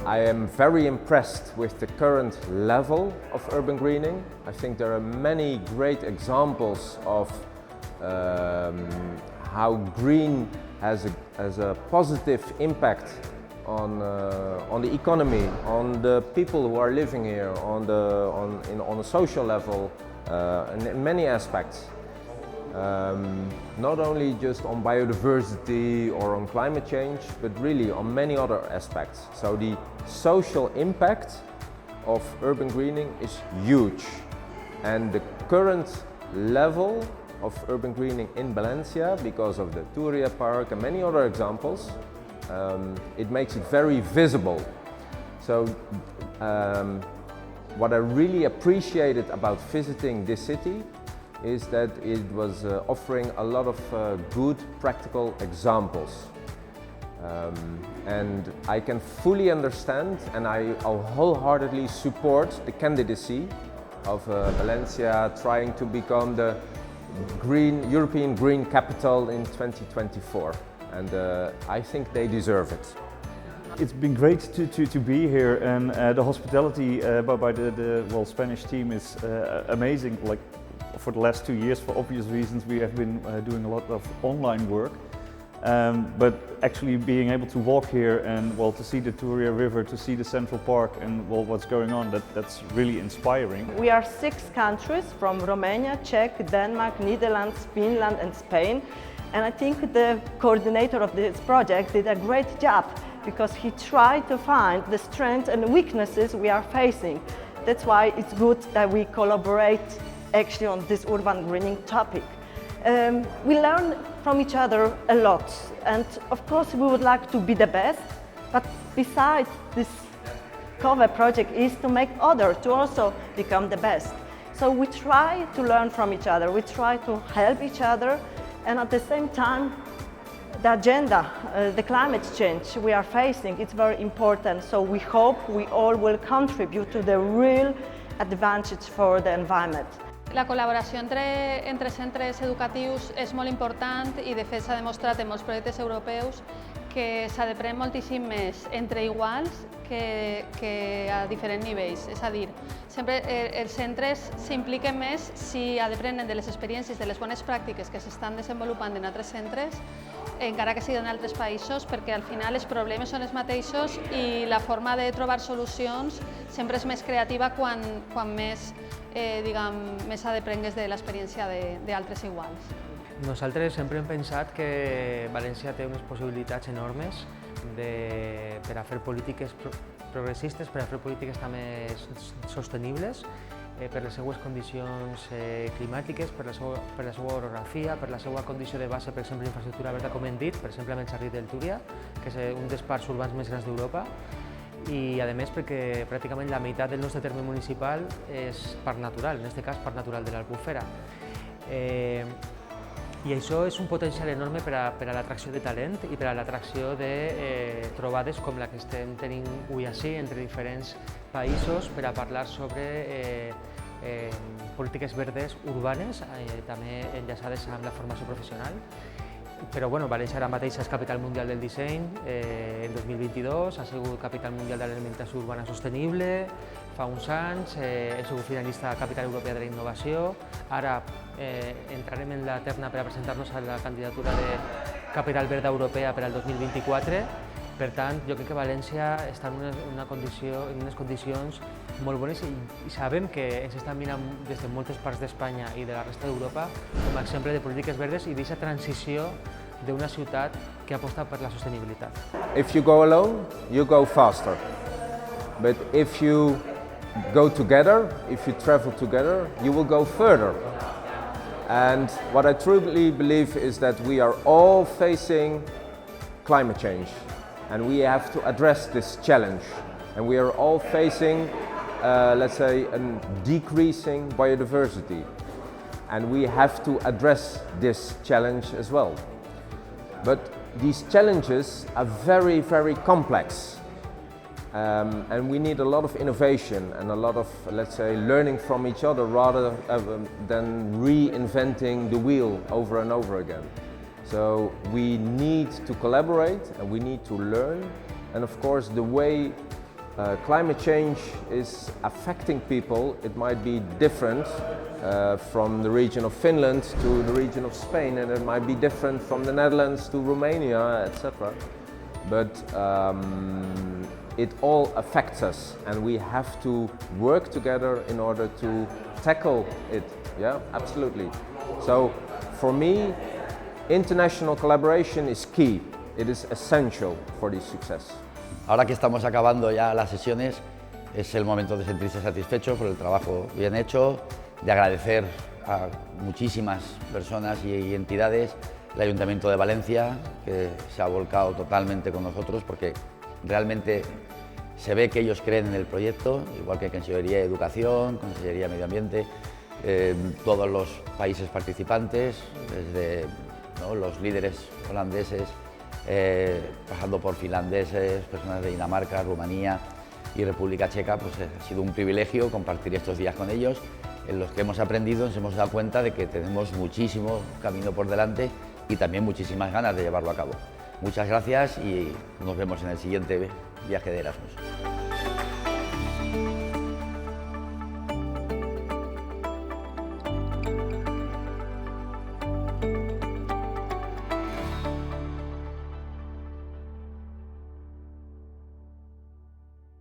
I am very impressed with the current level of urban greening. I think there are many great examples of how green has a positive impact on the economy, on the people who are living here, on a social level, in many aspects. Not only just on biodiversity or on climate change, but really on many other aspects. So the social impact of urban greening is huge. And the current level of urban greening in Valencia, because of the Turia Park and many other examples, it makes it very visible. So what I really appreciated about visiting this city is that it was offering a lot of good practical examples. And I can fully understand and I'll wholeheartedly support the candidacy of Valencia trying to become the European Green Capital in 2024. And I think they deserve it. It's been great to be here, and the hospitality by the Spanish team is amazing. Like, for the last 2 years, for obvious reasons, we have been doing a lot of online work. But actually being able to walk here and to see the Turia River, to see the Central Park and what's going on, that's really inspiring. We are 6 countries from Romania, Czech, Denmark, Netherlands, Finland and Spain. And I think the coordinator of this project did a great job because he tried to find the strengths and weaknesses we are facing. That's why it's good that we collaborate actually on this urban greening topic. We learn from each other a lot, and of course we would like to be the best, but besides this CoVE project is to make others to also become the best. So we try to learn from each other, we try to help each other, and at the same time the agenda, the climate change we are facing, it's very important, so we hope we all will contribute to the real advantage for the environment. La col·laboració entre centres educatius és molt important i de fet s'ha demostrat en molts projectes europeus que s'ha d'aprendre moltíssim més entre iguals que a diferents nivells. És a dir, sempre els centres s'impliquen més si aprenen de les experiències, de les bones pràctiques que s'estan desenvolupant en altres centres, encara que siguin en altres països, perquè al final els problemes són els mateixos i la forma de trobar solucions sempre és més creativa quan més aprengues de l'experiència d'altres iguals. Nosaltres sempre hem pensat que València té unes possibilitats enormes per a fer polítiques progressistes, per a fer polítiques també sostenibles, per les seues condicions climàtiques, per la seva orografia, per la seva condició de base, per exemple, infraestructura verda, com hem dit, per exemple, amb el Jardí del Túria, que és un dels parcs urbans més grans d'Europa, i a més perquè pràcticament la meitat del nostre terme municipal és parc natural, en aquest cas parc natural de l'Albufera. I això és un potencial enorme per a l'atracció de talent i per a l'atracció de trobades com la que estem tenint avui ací entre diferents països per a parlar sobre polítiques verdes urbanes, també enllaçades amb la formació professional. Però València ara mateix és capital mundial del disseny en 2022, ha sigut capital mundial de l'alimentació urbana sostenible fa uns anys, hem sigut finalista capital europea de la innovació, ara entrarem en la terna per a presentar-nos a la candidatura de capital verda europea per al 2024. Per tant, jo crec que València està en unes condicions molt bones i sabem que ens estan mirant des de moltes parts d'Espanya i de la resta d'Europa com a exemple de polítiques verdes i d'aquesta transició d'una ciutat que aposta per la sostenibilitat. If you go alone, you go faster. But if you go together, if you travel together, you will go further. And what I truly believe is that we are all facing climate change. And we have to address this challenge. And we are all facing, let's say, a decreasing biodiversity. And we have to address this challenge as well. But these challenges are very, very complex. And we need a lot of innovation and a lot of, let's say, learning from each other rather than reinventing the wheel over and over again. So we need to collaborate and we need to learn, and of course the way climate change is affecting people. It might be different from the region of Finland to the region of Spain, and it might be different from the Netherlands to Romania, etc. But it all affects us, and we have to work together in order to tackle it. Yeah, absolutely. So for me, international collaboration is key. It is essential for this success. Ahora que estamos acabando ya las sesiones, es el momento de sentirse satisfecho por el trabajo bien hecho, de agradecer a muchísimas personas y entidades, el Ayuntamiento de Valencia, que se ha volcado totalmente con nosotros porque realmente se ve que ellos creen en el proyecto, igual que Consellería de Educación, Consellería de Medio Ambiente, todos los países participantes, desde los líderes holandeses, pasando por finlandeses, personas de Dinamarca, Rumanía y República Checa, pues ha sido un privilegio compartir estos días con ellos, en los que hemos aprendido, nos hemos dado cuenta de que tenemos muchísimo camino por delante y también muchísimas ganas de llevarlo a cabo. Muchas gracias y nos vemos en el siguiente viaje de Erasmus.